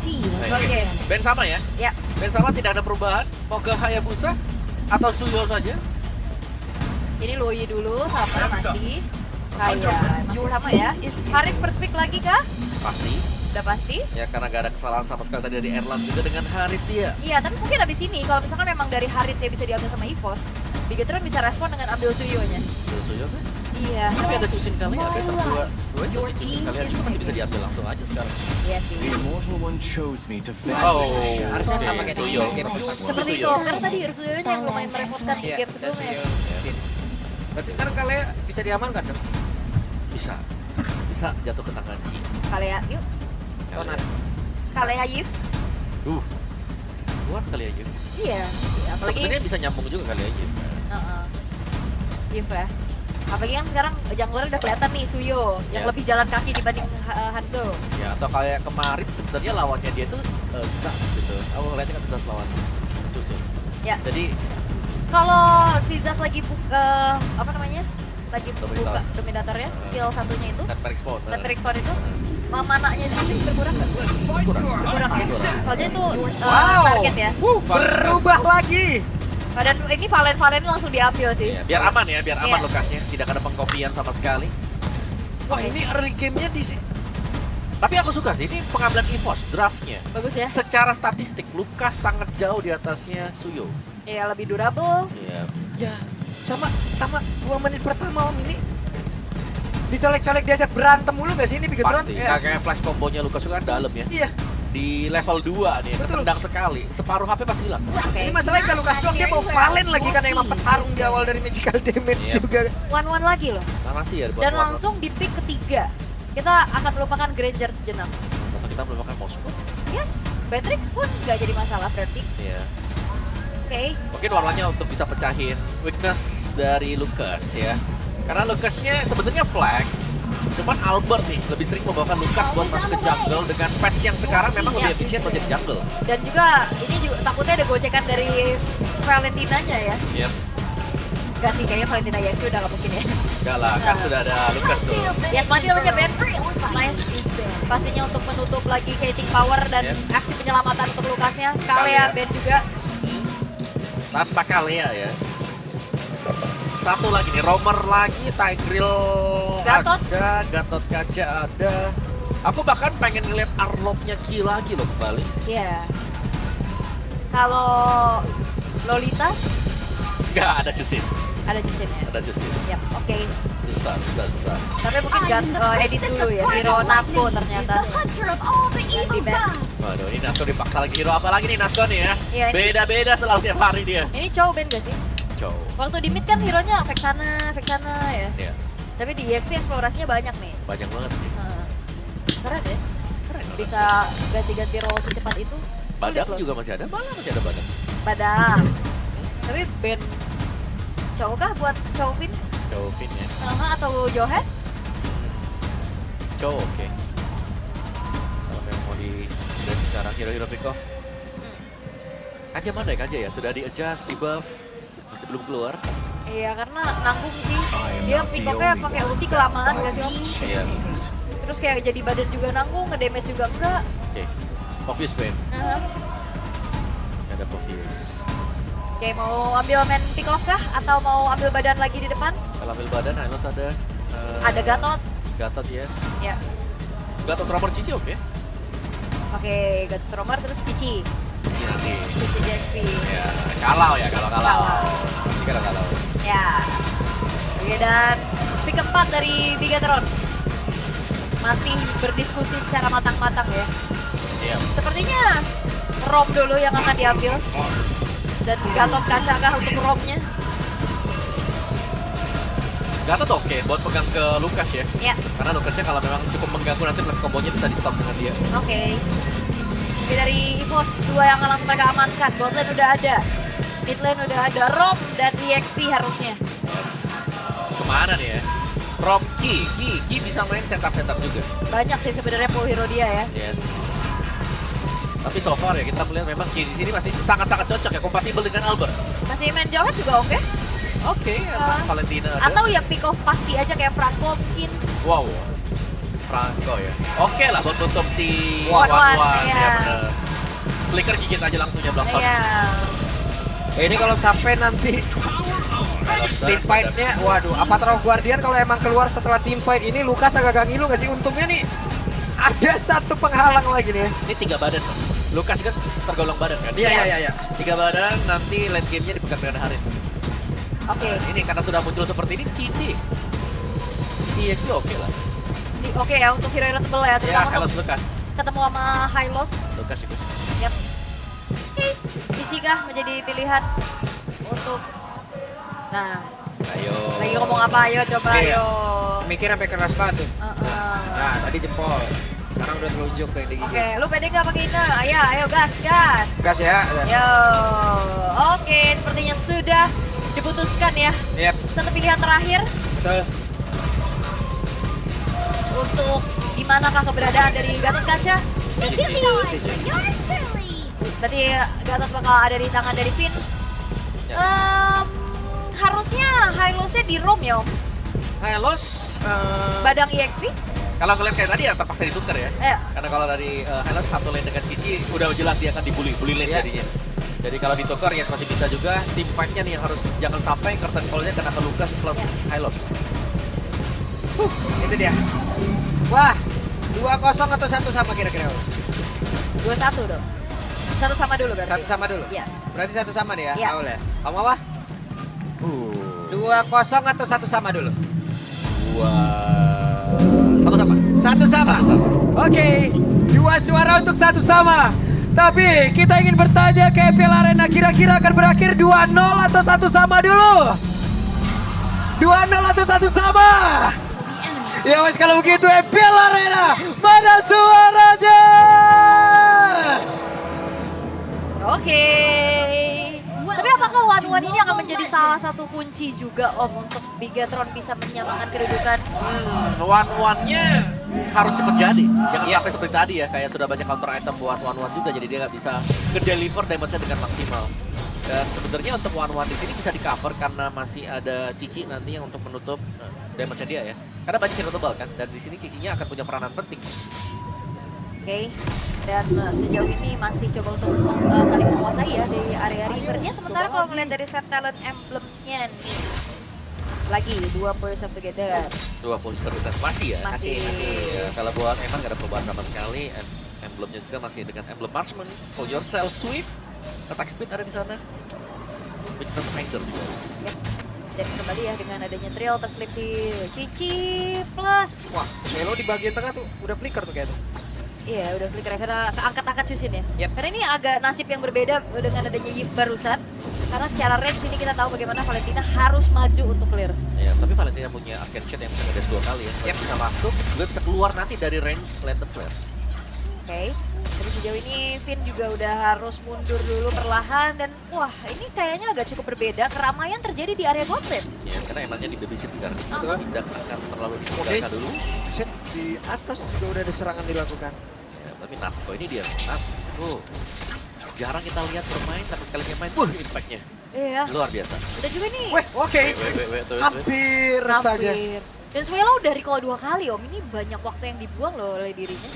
Oke. Band sama ya? Ya. Band sama, tidak ada perubahan. Mau ke Hayabusa atau Suyo saja? Ini Loi dulu sama masih. Kayak masih sama ya. Harit first pick lagi kah? Pasti. Udah pasti. Ya karena gak ada kesalahan sama sekali tadi dari Erlan juga dengan Harit dia. Iya, tapi mungkin abis ini kalau misalkan memang dari Harit dia bisa diambil sama EVOS, Bigetron bisa respon dengan ambil Suyo-nya. Ambil Suyo kan? Iya. Tapi ada Cusin kali ya, Better dua Cusin kali itu masih bisa diambil langsung aja sekarang. Iya sih. The immortal one chose me to Oh, Harusnya sama kayak Suyo. di game pertama. Seperti itu, karena tadi Suyo-nya yang lumayan merepotkan di Iya, game sebelumnya. Berarti sekarang kalian bisa diamankan dong? Bisa. Bisa jatuh ke tangan Ki. Kalea, yuk. Tonar. Kalea Yif. Kuat kali aja. Iya. Apalagi Sebenarnya bisa nyambung juga kali aja. Yif ya. Apalagi kan sekarang jungler udah kelihatan nih Suyo yang Iya. lebih jalan kaki dibanding Hanzo. Ya atau kayak kemarin sebenarnya lawannya dia tuh Zas gitu. Aku ngeliatnya kan Zas lawan Cusin. Ya. Jadi Kalau si Zas lagi apa namanya? Lagi Dominator. buka dominatornya, kill satunya itu, tanpa respon. dan respon itu, mananya sih berkurang nggak? Berkurang ya? Soalnya itu target ya. Berubah lagi. Dan ini Valen langsung diambil sih. Iya, biar aman ya, biar aman Iya. lokasinya. Tidak ada pengkopian sama sekali. Wah, ini early game-nya di Tapi aku suka sih, ini pengambilan EVOS, draftnya. Bagus ya. Secara statistik, Lukas sangat jauh di atasnya Suyo. Ya lebih durable. Iya. ya sama 2 menit pertama Om ini. Dicolek-colek diajak berantem mulu gak sih ini Bigetron? Pasti, Iya. kayak flash combonya Lukas juga kan dalam ya. Iya. Di level 2 nih, Betul. ketendang sekali. Separuh HP pasti hilang. Oke. Ini masalahnya kalau Lukas doang dia mau Valen lagi karena emang petarung di awal dari magical damage Iya. juga. One lagi loh. Mana sih ya buat Dan Warlock? langsung di pick ketiga. Kita akan melupakan Granger sejenak. Atau kita melupakan Moskov. Yes, Batrix pun nggak jadi masalah berarti. Iya. Oke. Mungkin warnanya untuk bisa pecahin weakness dari Lukas ya. Karena Lukasnya sebenarnya flex. Cuman Albert nih lebih sering membawakan Lukas buat masuk ke jungle dengan patch yang sekarang memang Iya. lebih efisien buat jadi jungle. Dan juga ini juga takutnya ada gocekan dari Valentinanya ya. Iya. Gak sih, kayaknya Valentina YSP udah gak mungkin ya. Enggak lah, kan sudah ada Lukas tuh. Ya, mati aja Ben. Nice. Pastinya untuk menutup lagi Kating Power dan Yep. aksi penyelamatan untuk Lukasnya. Kalea. Kalea Ben juga. Tanpa Kalea ya. Satu lagi nih, Romer lagi, Tigreal Gatot. ada, Gatot Kaca ada. Aku bahkan pengen ngeliat Arlov-nya Ki lagi loh kembali. Iya. Kalau Lolita Enggak, ada Cusin. ada Jusin ya. Ada Cusin. Yap, oke. Susah. Tapi mungkin edit dulu ya. Hero Natko ternyata. Ganti Ben. Waduh, ini Natko dipaksa lagi hero apa lagi nih Natko nih ya? Iya, ini- Beda-beda selalu tiap hari dia. Ini cowok Ben gak sih? Cow. Waktu di mid kan hero-nya efek sana ya. Iya, Tapi di EXP eksplorasinya banyak nih. banyak banget nih. Keren ya. Keren. Bisa ganti-ganti role secepat itu. Badak Sulit loh. juga masih ada, malah masih ada badak. Badang. Tapi Ben cowok kah buat Chauvin? Chauvin ya. Atau Johan? Cow oke. Kalau memang mau di dan sekarang hero-hero pick off. Kaja mana ya Kaja ya? Sudah di adjust, di buff. Masih belum keluar. Iya, karena nanggung sih. Dia pick off-nya pakai ulti kelamaan gak sih Om? Iya. Terus kayak jadi badan juga nanggung, nge-damage juga enggak. Oke. Obvious Ben. Nah, Ada obvious. Oke, mau ambil main pick off kah? Atau mau ambil badan lagi di depan? Kalau ambil badan, Hylos ada. Ada Gatot. Gatot yes. Ya. Gatot Romer Cici oke. Oke, Gatot Romer terus Cici. Cici nanti. Cici JXP. Ya, kalau. Kalau. Cici kalau. Ya. Oke, dan pick keempat dari Bigetron. Masih berdiskusi secara matang-matang ya. Iya. Sepertinya Rom dulu yang akan diambil. Dan Gatot Kaca untuk Romnya. Gatot oke buat pegang ke Lukas ya. Ya, Karena Lukasnya kalau memang cukup mengganggu nanti plus kombonya bisa di stop dengan dia. oke. Oke, dari EVOS 2 yang akan langsung mereka amankan. Botlane udah ada. Midlane udah ada. Rom dan EXP harusnya. Kemana nih ya? Rom Ki bisa main setup juga. Banyak sih sebenarnya pool hero dia ya. Yes. Tapi so far ya kita melihat memang Ki di sini masih sangat-sangat cocok ya, kompatibel dengan Albert. Masih main Johan juga oke. Oke, Valentina ada. Atau ya pick off pasti aja kayak Franco mungkin. Wow. Franco ya. Oke lah buat tutup si One-one, One-one, iya. ya bener. Flicker gigit aja langsung ya belakang. Iya. Ini kalau sampai nanti team fight-nya, waduh, Avatar of Guardian kalau emang keluar setelah team fight ini, Lukas agak ngilu nggak sih? Untungnya nih ada satu penghalang lagi nih ya. Ini 3 badan loh. Lukas kan tergolong badan kan? Iya. 3 badan nanti lane game-nya dipegang dengan Harit. Oke. Ini karena sudah muncul seperti ini, Cici XP oke lah. Oke ya untuk hero-hero tebel ya, Ya, terutama Helos untuk Lukas. ketemu sama Hylos. Lukas ikut. Yap. Cici kah menjadi pilihan untuk nah, Ayo. lagi ngomong apa? Ayo coba Iya. ayo. Mikir sampai keras banget tuh. Nah, tadi jempol. Sekarang udah telunjuk tuh yang digigit. Oke, lu pede nggak pakai ini? Ayo gas. Gas ya. Yo, oke, sepertinya sudah diputuskan ya. Yap, Satu pilihan terakhir betul. untuk di manakah keberadaan dari Gatot Kaca? Cici. Cici. Berarti Gatot bakal ada di tangan dari Finn. Ya. Harusnya Hylosnya di Rom ya, Om. Helos, Badang EXP. kalau kalian kayak tadi ya terpaksa ditukar ya. Karena kalau dari Helos satu lane dengan Cici udah jelas dia akan bully lane Iya. jadinya. Jadi kalau ditukar ya masih bisa juga. Team fight-nya nih yang harus jangan sampai curtain call-nya kena ke Lukas plus Helos. Itu dia. Wah, 2-0 atau 1 sama kira-kira? 2-1 dong. Satu sama dulu berarti. 1 sama dulu? Iya. Berarti 1 sama nih ya, Iya. Paul ya? Kamu apa? 2-0 atau 1 sama dulu? 1 sama. 1 sama? Oke, 2 suara untuk 1 sama. Tapi kita ingin bertanya ke EPL Arena kira-kira akan berakhir 2-0 atau 1 sama dulu? 2-0 atau 1 sama? Ya wes kalau begitu EPL Arena, mana suaranya? Oke. Tapi apakah one-one ini akan menjadi salah satu kunci juga Om untuk Bigatron bisa menyamakan kedudukan? One-one-nya harus cepet jadi. Jangan Iya. sampai seperti tadi ya, kayak sudah banyak counter item buat one-one juga, jadi dia nggak bisa ke-deliver damage-nya dengan maksimal. Dan sebenarnya untuk one-one di sini bisa di-cover karena masih ada Cici nanti yang untuk menutup damage-nya dia ya. Karena banyak hero tebal kan, dan di sini Cicinya akan punya peranan penting. Oke. Dan sejauh ini masih coba untuk saling menguasai ya di area rivernya. Sementara kalau melihat dari set talent emblemnya nih. Lagi 2% together. 20% masih ya. Masih. Ya, kalau buat Eman nggak ada perubahan sama sekali. Emblemnya juga masih dengan emblem marksman. Hold yourself swift. Attack speed ada di sana. Witness finder juga. Yep. Dan kembali ya dengan adanya trail terselip di Cici plus. Wah, Melo di bagian tengah tuh udah flicker tuh kayaknya. Iya udah flicker karena keangkat-angkat Chusin ya. Yep. Karena ini agak nasib yang berbeda dengan adanya Yves barusan. Karena secara range ini kita tahu bagaimana Valentina harus maju untuk clear. Ya, tapi Valentina punya arcane shot yang bisa ngedes 2 kali ya. Yep. Bisa masuk, juga bisa keluar nanti dari range landed flare. Oke. Jadi sejauh ini Finn juga udah harus mundur dulu perlahan dan wah ini kayaknya agak cukup berbeda. Keramaian terjadi di area bot lane. Ya, karena Emannya di babysit sekarang. Betul. Tidak akan terlalu Oke. ditinggalkan dulu. Set di atas juga udah ada serangan dilakukan. Ya, tapi Natko ini dia. Natko. Jarang kita lihat bermain, tapi sekalinya main, impact-nya Iya. luar biasa. Udah juga nih. Weh, oke. Tuh. Hampir saja. Hampir. Dan Suelo udah recall 2 kali Om. Ini banyak waktu yang dibuang loh oleh dirinya.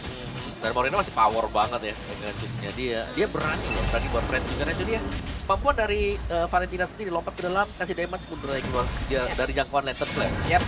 Dan Moreno masih power banget ya dengan choose-nya dia. Dia berani loh, berani buat trend juga. Nah, itu dia kemampuan dari Valentina sendiri lompat ke dalam, kasih damage mundur lagi keluar dia dari jangkauan lantern flare. Yap.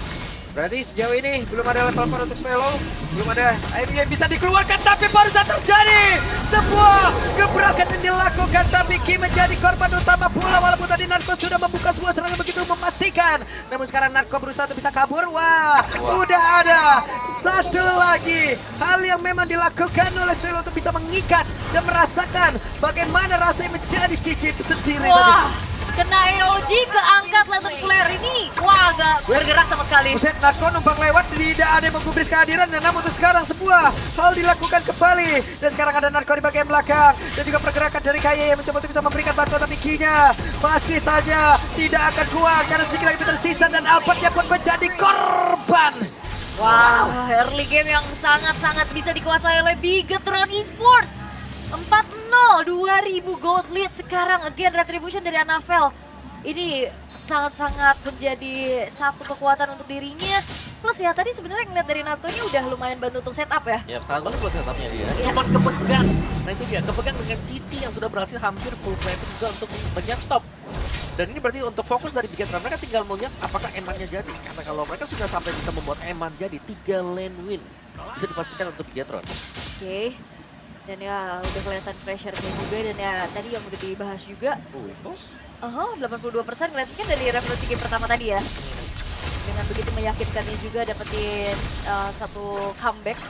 Berarti sejauh ini belum ada level 4 untuk Swallow. Belum ada item yang bisa dikeluarkan, tapi baru saja terjadi sebuah gebrakan yang dilakukan. Tapi Ki menjadi korban utama pula, walaupun tadi Narko sudah membuka sebuah serangan begitu mematikan. Namun sekarang Narko berusaha untuk bisa kabur. Wah, udah ada satu lagi hal yang memang dilakukan oleh Swallow untuk bisa mengikat dan merasakan bagaimana rasanya menjadi Cici itu sendiri. Wah, kena EOG keangkat lantern flare ini. Wah, agak bergerak sama sekali. Buset, Narko numpang lewat, tidak ada yang menggubris kehadiran. Dan namun untuk sekarang sebuah hal dilakukan kembali. Dan sekarang ada Narko di bagian belakang. Dan juga pergerakan dari Kaye yang mencoba untuk bisa memberikan bantuan. Tapi Kinya masih saja tidak akan kuat. Karena sedikit lagi tersisa dan Albertnya pun menjadi korban. Wow, early game yang sangat-sangat bisa dikuasai oleh Bigatron Esports. 4-0, 2000 gold lead sekarang. Again, retribution dari Anavel. Ini sangat-sangat menjadi satu kekuatan untuk dirinya. Plus ya, tadi sebenarnya ngeliat dari Nato ini udah lumayan bantu untuk setup ya. Ya, sangat bagus buat setupnya dia. Iya. Cuman kepegang. Nah itu dia, kepegang dengan Cici yang sudah berhasil hampir full plating juga untuk bagian top. Dan ini berarti untuk fokus dari Bigetron, mereka tinggal melihat apakah Emannya jadi. Karena kalau mereka sudah sampai bisa membuat Eman jadi 3 lane win, bisa dipastikan untuk Bigetron. Oke. Dan ya udah kelihatan pressure-nya juga, dan ya tadi yang udah dibahas juga. Evos? 82% kelihatan kan dari revolusi game pertama tadi ya. Dengan begitu meyakinkannya juga dapetin satu comeback.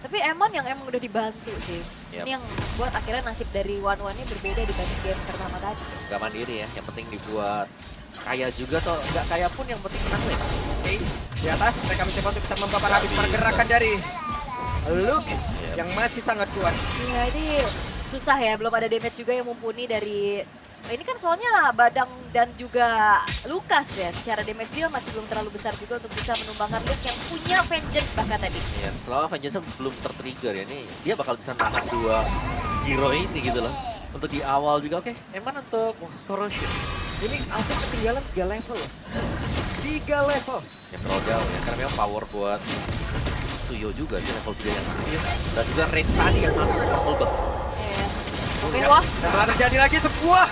Tapi Eman yang emang udah dibantu sih. Yep. Ini yang buat akhirnya nasib dari One-One-nya berbeda dibanding game pertama tadi. Gak mandiri ya, yang penting dibuat kaya juga atau nggak kaya pun yang penting menang lane. Oke, di atas mereka mencoba untuk bisa membakar habis pergerakan dari Luke yang masih sangat kuat. Iya, ini susah ya, belum ada damage juga yang mumpuni dari... Ini kan soalnya Badang dan juga Lukas ya, secara damage deal masih belum terlalu besar juga untuk bisa menumbangkan Luke yang punya Vengeance bahkan tadi. Iya, selama Vengeance belum tertrigger ya, ini dia bakal bisa nahan 2 hero ini gitu loh. Untuk di awal juga oke. Eman untuk Corrosion. Ini Alvin ketinggalan 3 level loh. 3 level. Yang terlalu jauh ya, karena memang power buat Suyo juga dia level 3 yang akhir. Dan juga Raid tadi yang masuk purple buff. Iya. Oke, wah. Dan telah terjadi lagi sebuah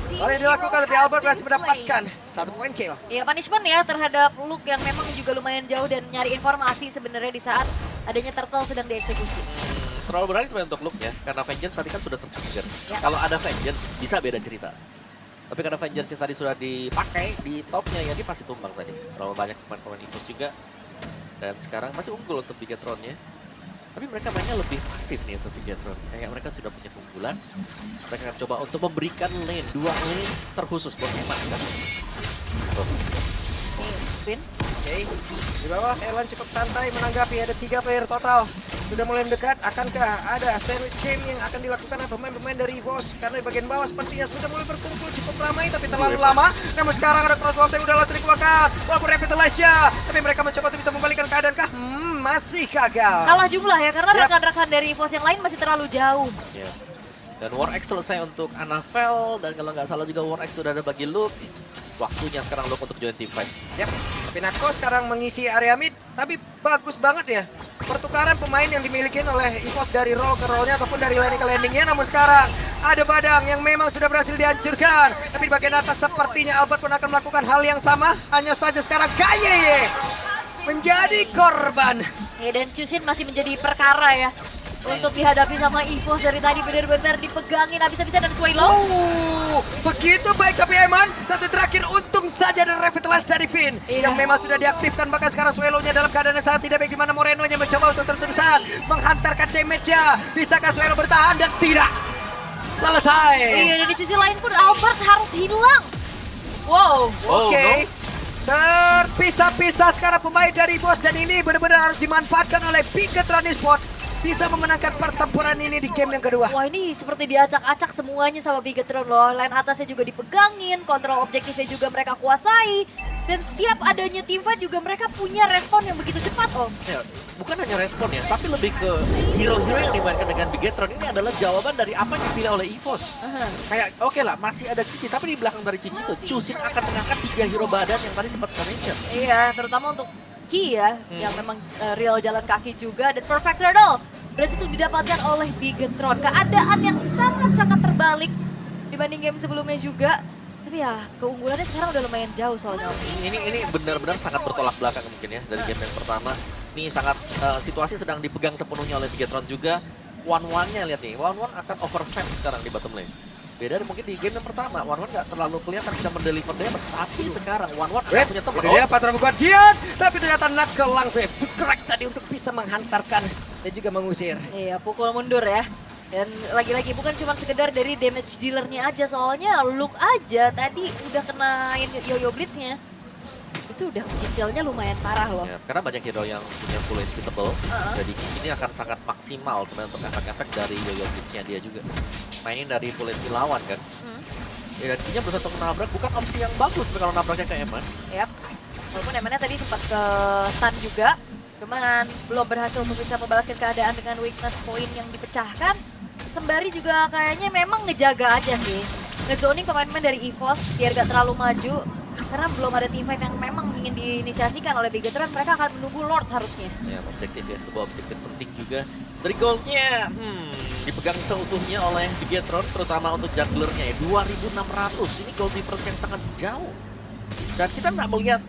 hal yang dilakukan, tapi Albert berhasil mendapatkan 1 poin kill. Iya, punishment ya terhadap Luke yang memang juga lumayan jauh dan nyari informasi sebenarnya di saat adanya turtle sedang dieksekusi. Terlalu berani sebenarnya untuk Luke ya, karena Vengeance tadi kan sudah tertrigger. Ya. Kalau ada Vengeance bisa beda cerita. Tapi karena Vengeance yang tadi sudah dipakai di topnya ya dia pasti tumbang tadi. Terlalu banyak pemain-pemain Evos juga. Dan sekarang masih unggul untuk Bigetron-nya. Tapi mereka mainnya lebih pasif nih untuk Bigetron. Kayak mereka sudah punya keunggulan. Mereka akan coba untuk memberikan lane, 2 lane terkhusus buat Eman kan. Nih, Vin. Oke, di bawah Elan cukup santai menanggapi, ada 3 player total. Sudah mulai mendekat, akankah ada sandwich game yang akan dilakukan oleh pemain-pemain dari EVOS? Karena di bagian bawah sepertinya sudah mulai berkumpul cukup ramai, tapi terlalu lama. Namun sekarang ada crosswalk yang udah langsung dikeluarkan. Walaupun Revitalize ya, tapi mereka mencoba untuk bisa membalikan keadaan kah? Masih gagal. Kalah jumlah ya, karena Yap. rekan-rekan dari EVOS yang lain masih terlalu jauh. Ya. Dan War X selesai untuk Annabelle. Dan kalau nggak salah juga War X sudah ada bagi Luke. Waktunya sekarang Luke untuk join team fight. Yap, tapi Nako sekarang mengisi area mid, tapi bagus banget ya. Pertukaran pemain yang dimiliki oleh EVOS dari roll ke rollnya ataupun dari landing ke landingnya. Namun sekarang ada Badang yang memang sudah berhasil dihancurkan. Tapi di bagian atas sepertinya Albert pun akan melakukan hal yang sama. Hanya saja sekarang Gaye menjadi korban. Ya, dan Chusin masih menjadi perkara ya. Untuk dihadapi sama EVOS dari tadi benar-benar dipegangin habis-habisan dan Swaylo. Begitu baik tapi Eman, satu terakhir untung saja dan Revitalize dari Finn yang memang sudah diaktifkan, bahkan sekarang Swaylo-nya dalam keadaan yang sangat tidak baik, di mana Moreno-nya mencoba untuk terus-terusan menghantarkan damage-nya. Bisakah Swaylo bertahan dan tidak selesai? Iya, dan di sisi lain pun Albert harus hilang. Wow. Oke. Terpisah-pisah sekarang pemain dari bos, dan ini benar-benar harus dimanfaatkan oleh Bigetron Esports. Bisa memenangkan pertempuran ini di game yang kedua. Wah, ini seperti diacak-acak semuanya sama Bigetron loh. Line atasnya juga dipegangin, kontrol objektifnya juga mereka kuasai. Dan setiap adanya teamfight juga mereka punya respon yang begitu cepat om. Ya, bukan hanya respon ya, tapi lebih ke hero-hero yang dimainkan dengan Bigetron. Ini adalah jawaban dari apa yang dipilih oleh EVOS. Kayak oke lah, masih ada Cici, tapi di belakang dari Cici itu Chusin akan mengangkat 3 hero badan yang tadi sempat mention. Iya, terutama untuk Ki ya, yang memang real jalan kaki juga, dan perfect turtle berhasil itu didapatkan oleh Bigetron. Keadaan yang sangat-sangat terbalik dibanding game sebelumnya juga. Tapi ya, keunggulannya sekarang udah lumayan jauh soalnya. Ini benar-benar sangat bertolak belakang mungkin ya dari game yang pertama. Ini sangat situasi sedang dipegang sepenuhnya oleh Bigetron juga. One-one-nya lihat nih, One-one akan overfed sekarang di bottom lane. Beda mungkin di game yang pertama, One-one nggak terlalu kelihatan bisa mendeliver damage, tapi sekarang One-one akan punya teman. Ini dia patron bukan Dian, tapi ternyata Knuckle langsung push correct tadi untuk bisa menghantarkan dan juga mengusir. Iya, pukul mundur ya. Dan lagi-lagi bukan cuma sekedar dari damage dealernya aja, soalnya Luke aja tadi udah kenain Yo-Yo Blitznya. Itu udah cicilnya lumayan parah loh. Ya, karena banyak hero yang punya full HP-able, jadi ini akan sangat maksimal sebenarnya untuk efek-efek dari Yo-Yo Blitznya dia juga. Mainin dari full HP lawan kan. Ya, dan Kinya berusaha untuk nabrak, bukan opsi yang bagus kalau nabraknya ke Eman. Yap. Walaupun Emannya tadi sempat ke stun juga, cuman belum berhasil untuk bisa membalaskan keadaan dengan weakness point yang dipecahkan. Sembari juga kayaknya memang ngejaga aja sih. Ngezoning pemain-pemain dari EVOS biar gak terlalu maju. Karena belum ada teamfight yang memang ingin diinisiasikan oleh Bigetron, mereka akan menunggu Lord harusnya. Ya, objektif ya, sebuah objektif penting juga. Dari goldnya, dipegang seutuhnya oleh Bigetron, terutama untuk junglernya ya, 2.600. Ini gold difference yang sangat jauh. Dan kita nggak melihat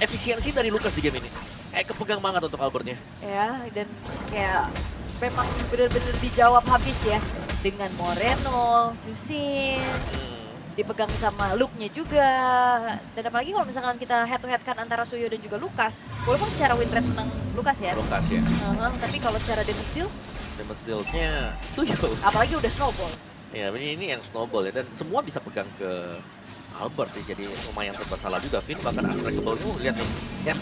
efisiensi dari Lucas di game ini. Kayak kepegang banget untuk Albertnya. Ya, dan kayak memang benar-benar dijawab habis ya. Dengan Moreno, Jusin, dipegang sama Luke-nya juga. Dan apalagi kalau misalkan kita head to head kan antara Suyo dan juga Lucas. Walaupun secara win rate menang Lucas ya. Lucas ya. Tapi kalau secara damage deal, Damage deal-nya Suyo. apalagi udah snowball. Ya, ini yang snowball ya. Dan semua bisa pegang ke Albert sih. Jadi lumayan bersalah juga. Finn bahkan unbreakable. Lihat nih. Ya,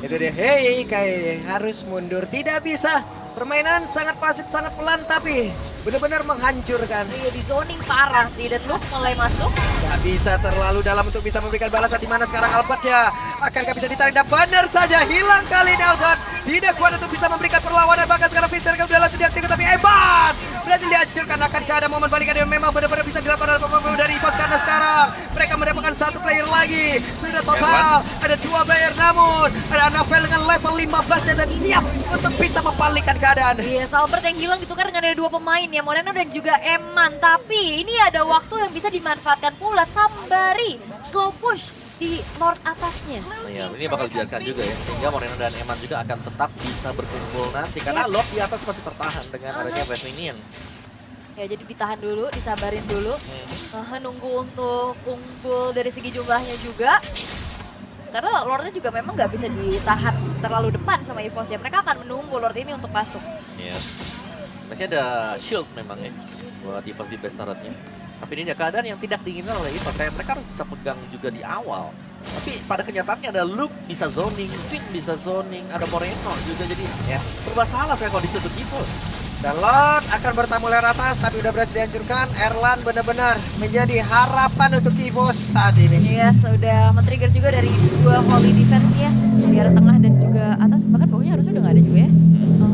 itu dia. Hei, kayak harus mundur. Tidak bisa. Permainan sangat pasif, sangat pelan, tapi benar-benar menghancurkan. Iya, di zoning parah sih. Dan Luke mulai masuk. Gak bisa terlalu dalam untuk bisa memberikan balasan, di mana sekarang Albert ya. Akankah bisa ditarik, dan benar saja hilang kali ini Albert. Tidak kuat untuk bisa memberikan perlawanan, bahkan sekarang Vincent udah langsung diaktifkan, tapi Evan berhasil dihancurkan. Akankah ada momen balikan yang memang benar-benar bisa dilakukan oleh pemain dari EVOS, karena sekarang mereka mendapatkan satu player lagi. Sudah total ada 2 player, namun ada Anavel dengan level 15 dan siap untuk bisa membalikkan keadaan. Yes, Albert yang hilang ditukar dengan ada 2 pemain ya, Moreno dan juga Eman. Tapi ini ada waktu yang bisa dimanfaatkan pula. Sambari slow push di Lord atasnya. Ya, ini bakal dibiarkan juga ya. Sehingga Moreno dan Eman juga akan tetap bisa berkumpul nanti. Karena Lord di atas masih tertahan dengan adanya Wave Minion. Ya, jadi ditahan dulu, disabarin dulu. Nunggu untuk unggul dari segi jumlahnya juga. Karena Lordnya juga memang nggak bisa ditahan terlalu depan sama EVOS ya. Mereka akan menunggu Lord ini untuk masuk. Iya. Masih ada shield memang ya buat EVOS di base turretnya. Tapi ini ada keadaan yang tidak diinginkan oleh EVOS. Kayak mereka harus bisa pegang juga di awal. Tapi pada kenyataannya ada Luke bisa zoning, Finn bisa zoning, ada Moreno juga, jadi ya serba salah saya kondisi untuk EVOS. Dan Lord akan bertamu layar atas, tapi udah berhasil dihancurkan. Erlan benar-benar menjadi harapan untuk EVOS saat ini. Yes, udah men-trigger juga dari 2 Holy Defense ya. Di arah tengah dan juga atas, bahkan bawahnya harusnya udah nggak ada juga ya.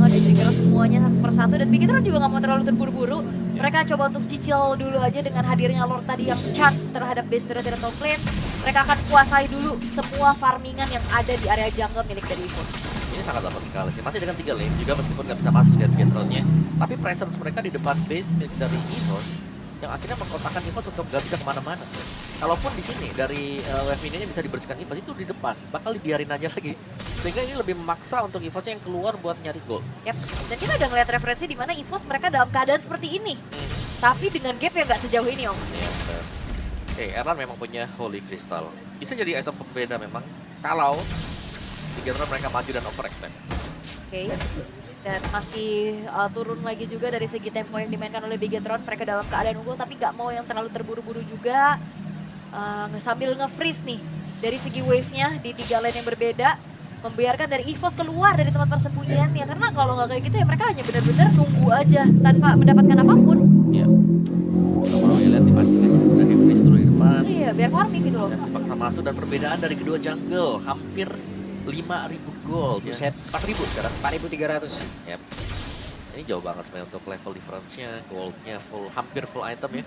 Di-trigger semuanya satu persatu, dan Bigetron juga nggak mau terlalu terburu-buru. Mereka coba untuk cicil dulu aja dengan hadirnya Lord tadi yang charge terhadap base turret dan top lane. Mereka akan kuasai dulu semua farmingan yang ada di area jungle milik dari EVOS. Ini sangat dapat sekali sih, masih dengan 3 lane juga meskipun nggak bisa masuk dari Bigetronnya. Tapi presence mereka di depan base milik dari EVOS yang akhirnya mengkotakkan EVOS untuk nggak bisa kemana-mana. Kalaupun di sini dari wave mininya bisa dibersihkan EVOS, itu di depan bakal dibiarin aja lagi. Sehingga ini lebih memaksa untuk EVOS yang keluar buat nyari gold. Yap, dan kita udah ngeliat referensi di mana EVOS mereka dalam keadaan seperti ini. Tapi dengan gap yang nggak sejauh ini, Om. Iya, benar. Erlan memang punya Holy Crystal. Bisa jadi item pembeda memang kalau Bigetron mereka maju dan overextend. Oke. Dan masih turun lagi juga dari segi tempo yang dimainkan oleh Bigetron. Mereka dalam keadaan unggul tapi nggak mau yang terlalu terburu-buru juga. Sambil nge-freeze nih dari segi wave-nya di 3 lane yang berbeda. Membiarkan dari EVOS keluar dari tempat persembunyian ya. Karena kalau nggak kayak gitu ya mereka hanya benar-benar nunggu aja tanpa mendapatkan apapun. Iya. Kalau mau lihat dipancing aja udah di-freeze dulu di depan. Iya, biar farming gitu loh. Dan dipaksa masuk, dan perbedaan dari kedua jungle hampir 5.000 gold ya. Buset. 4.000 sekarang. 4.300. Yep. Ini jauh banget sebenarnya untuk level difference-nya, goldnya full, hampir full item ya.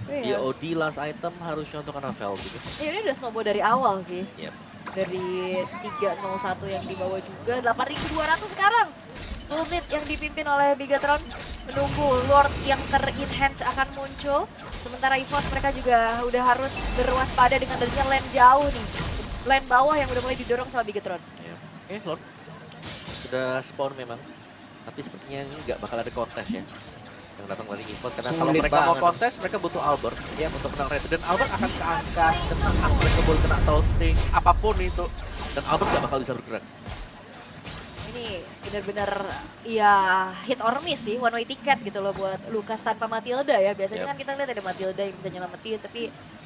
Iya. DOD last item harusnya untuk Anavel gitu. Iya, ini udah snowball dari awal sih. Yep. Dari 301 yang dibawa juga, 8.200 sekarang. Full mid yang dipimpin oleh Bigetron menunggu Lord yang ter-enhance akan muncul. Sementara EVOS mereka juga udah harus berwaspada dengan adanya lane jauh nih. Lane bawah yang udah mulai didorong sama Bigetron. Yep. Lord sudah spawn memang, tapi sepertinya ini nggak bakal ada kontes ya yang datang dari EVOS, karena kalau Sulit mereka mau banget. kontes mereka butuh Albert ya untuk menang red, dan Albert akan keangkat, kena unbreakable, kena taunting, apapun itu, dan Albert nggak bakal bisa bergerak. Ini benar-benar ya hit or miss sih, one way ticket gitu loh buat Lucas tanpa Matilda ya. Biasanya Yep. kan kita lihat ada Matilda yang bisa nyelamatin, tapi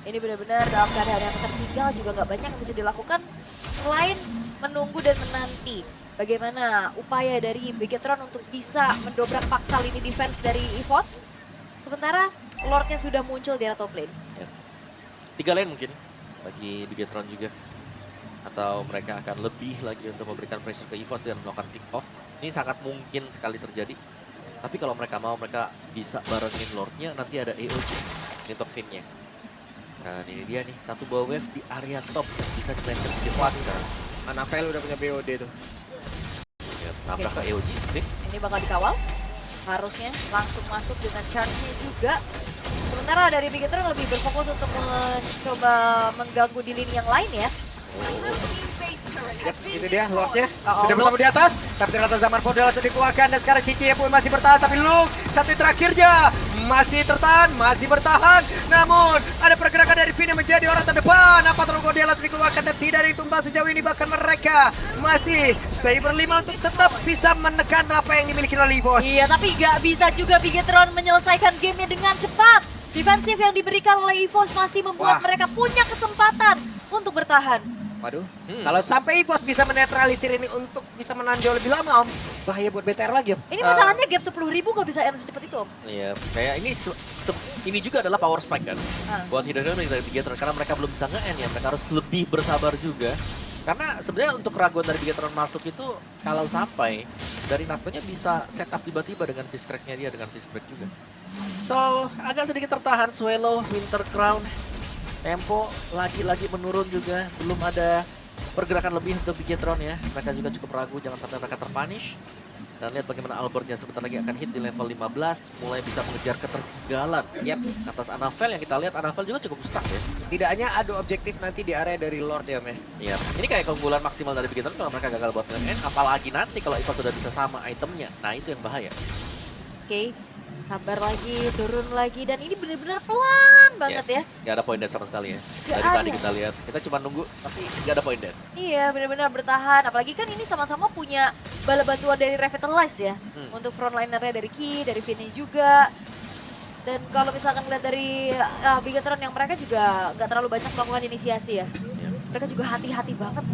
ini benar-benar dalam keadaan yang tertinggal juga nggak banyak yang bisa dilakukan selain menunggu dan menanti bagaimana upaya dari Bigetron untuk bisa mendobrak paksa lini defense dari EVOS. Sementara Lordnya sudah muncul di area top lane. 3 lane mungkin bagi Bigetron juga, atau mereka akan lebih lagi untuk memberikan pressure ke EVOS dan melakukan pick off. Ini sangat mungkin sekali terjadi. Tapi kalau mereka mau, mereka bisa barengin Lordnya, nanti ada AOG untuk Finn-nya. Dan ini dia nih, satu bawah wave di area top yang bisa dimainkan di depan sekarang. Anafel udah punya BOD tuh. Ya, nabrak ke EOG. Nih, Ini bakal dikawal. Harusnya langsung masuk dengan charge-nya juga. Sementara dari Bigetron lebih berfokus untuk mencoba mengganggu di lini yang lain ya. Yap, itu dia Lordnya. Oh, Sudah bertemu di atas. Tapi ternyata Zaman Podel langsung dikeluarkan. Dan sekarang Cici pun masih bertahan. Tapi Luke, satu terakhirnya. Masih tertahan, masih bertahan. Namun, ada pergerakan dari Vini menjadi orang terdepan. Apa terlalu dia langsung dikeluarkan dan tidak ditumbang sejauh ini. Bahkan mereka masih stay berlima untuk tetap bisa menekan apa yang dimiliki oleh EVOS. Iya, tapi nggak bisa juga Bigetron menyelesaikan gamenya dengan cepat. Defensif yang diberikan oleh EVOS masih membuat Wah. mereka punya kesempatan untuk bertahan. Waduh, kalau sampai EVOS bisa menetralisir ini untuk bisa menahan jauh lebih lama Om. Bahaya buat BTR lagi Om. Ini masalahnya gap 10.000 nggak bisa end secepat itu, Om. iya, kayak ini juga adalah power spike kan. Buat Hidden dari Bigetron, karena mereka belum bisa nge-end ya, mereka harus lebih bersabar juga. Karena sebenarnya untuk keraguan dari Bigetron masuk itu, kalau sampai dari Natkonya bisa setup tiba-tiba dengan fist crack-nya dia, dengan fist break juga. So, agak sedikit tertahan, Swallow, Winter Crown. Tempo lagi-lagi menurun juga, belum ada pergerakan lebih untuk Bigetron ya. Mereka juga cukup ragu, jangan sampai mereka terpunish. Dan lihat bagaimana Albertnya sebentar lagi akan hit di level 15, mulai bisa mengejar ketertinggalan. Yap. Atas Anafel yang kita lihat, Anafel juga cukup stuck ya. Tidak hanya adu objektif nanti di area dari Lord ya Om ya. Iya, ini kayak keunggulan maksimal dari Bigetron kalau mereka gagal buat nge-end, apalagi nanti kalau Iva sudah bisa sama itemnya. Nah itu yang bahaya. Oke, sabar lagi, turun lagi, dan ini benar-benar pelan banget ya. Gak ada point dead sama sekali ya. Gak Dari tadi ada. kita lihat, kita cuma nunggu tapi gak ada point dead. Iya, benar-benar bertahan. Apalagi kan ini sama-sama punya bala bantuan dari Revitalize ya. Untuk frontlinernya dari Ki, dari Vini juga. Dan kalau misalkan lihat dari Bigetron yang mereka juga nggak terlalu banyak melakukan inisiasi ya. Iya. Mereka juga hati-hati banget.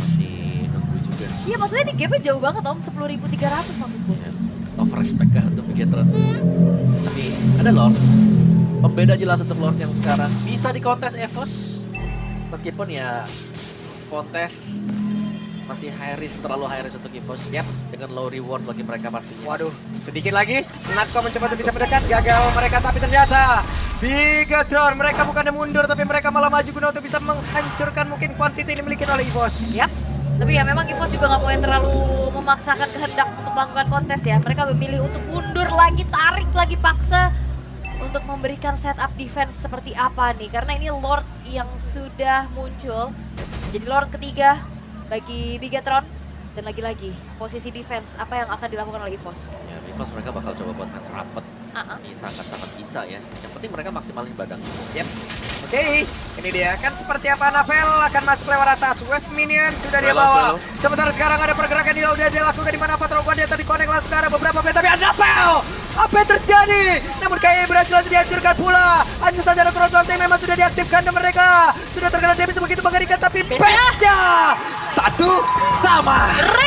Masih nunggu juga. Iya, maksudnya ini gapnya jauh banget Om, 10.300 maksudku. Ya. Over respect kah untuk Bigetron? Tapi ada Lord. Pembeda jelas untuk Lord yang sekarang. Bisa di kontes EVOS. Meskipun ya kontes masih high risk, terlalu high risk untuk EVOS. Yap. Dengan low reward bagi mereka pastinya. Waduh, sedikit lagi. Natko mencoba untuk bisa mendekat, gagal mereka tapi ternyata Bigetron mereka bukannya mundur tapi mereka malah maju guna untuk bisa menghancurkan mungkin quantity yang dimiliki oleh EVOS. Yap. Tapi ya memang EVOS juga nggak mau yang terlalu memaksakan kehendak untuk melakukan kontes ya. Mereka memilih untuk mundur lagi, tarik lagi, paksa untuk memberikan setup defense seperti apa nih. Karena ini Lord yang sudah muncul. Jadi Lord ketiga bagi Bigetron. Dan lagi-lagi posisi defense apa yang akan dilakukan oleh EVOS. Ya, EVOS mereka bakal coba buat main rapet. Uh-uh. Ini sangat-sangat bisa ya. Yang penting mereka maksimalin badan. Yep. Oke, ini dia kan seperti apa Anafel akan masuk lewat atas. Wave minion sudah dia bawa. Sementara sekarang ada pergerakan yang udah dilakukan di mana Patrol dia tadi connect langsung ke arah beberapa play tapi Anafel. Apa yang terjadi? Namun kayaknya berhasil dihancurkan pula. Hanya saja ada crossbow yang memang sudah diaktifkan dan mereka sudah terkena damage begitu mengerikan tapi Beca satu sama.